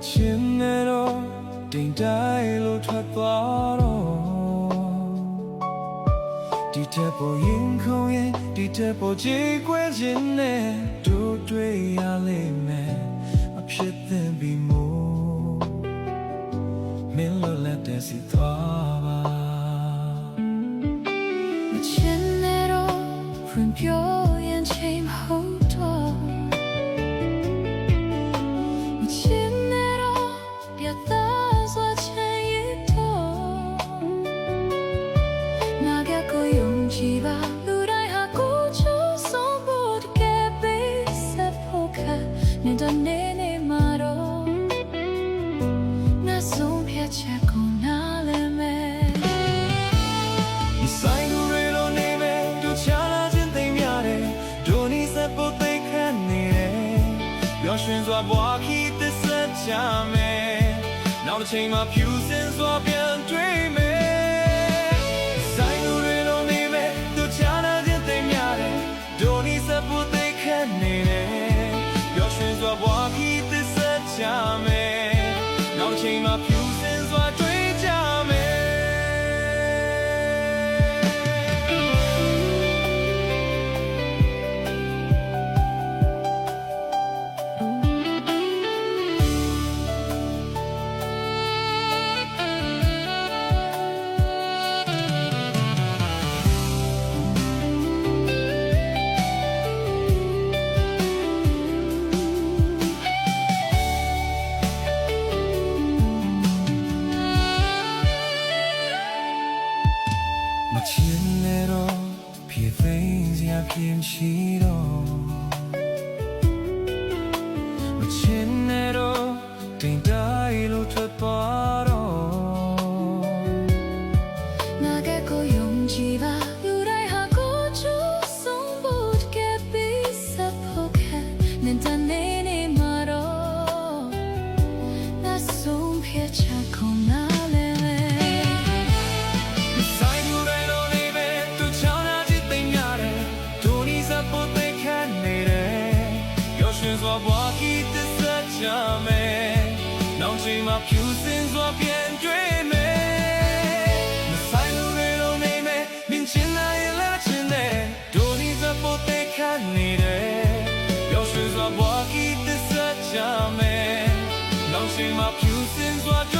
ချင်းနဲ့တော့တင်တိုင်းလို့ထွက်သွားတော့ဒီတဲ့ပေါ်ရင်ခုံရင်ဒီတဲ့ပေါ်ကြည်ကွယ်ခြင်းနဲ့တို့တွေ့ရလိမ့်မယ်အဖြစ်သင်ပြီးမို့မင်းလိုလက်တဲ့စီသွားပါချင်းနဲ့တော့ဖွင့်ပြောရင်ချိန်မဟုတ်တော့ရှင်စွာဘွားခီးသစ္စာချမယ်နောက်တစ်ချိန်မှာဖြူစင်စွာပြန်တွေ့မယ်ဆိုင်လူတွေလုံးနေမယ်သူချာနာခြင်းသိများတယ်ဒိုနီစပူသိခက်နေတယ်ပျော်ရွှင်စွာဘွားခီးသစ္စာချမယ်နောက်တစ်ချိန်မှာဖြူစင်စွာတွေ့ကြမယ်ချင်းနဲ့တော့ဖြစ်သိမ်းစရာပြင်ရှိတော့မချင်းနဲ့တော့တင်တိုင်းလို့ထွက်သွားတော့နာကကိုယုံကြည်ပါလူတိုင်းဟာကိုချူဆုံးဖို့ကဲပြီးစဖို့ကနင်တနေနေမှာတော့နာဆုံးဖြစ်ချခုံနာစွာဘွားခီးသစ္စာချမယ်နောက်ချိန်မှာဖြူစင်စွာပြန်တွေ့မယ်မဆိုင်လူတွေလုံးနေမယ်မြင်ချင်တဲ့လက်ချင်တဲ့ဒိုနီစပိုတေခါနေတယ်ရောက်ရွှေစွာဘွားခီးသစ္စာချမယ်နောက်ချိန်မှာဖြူစင်စွာ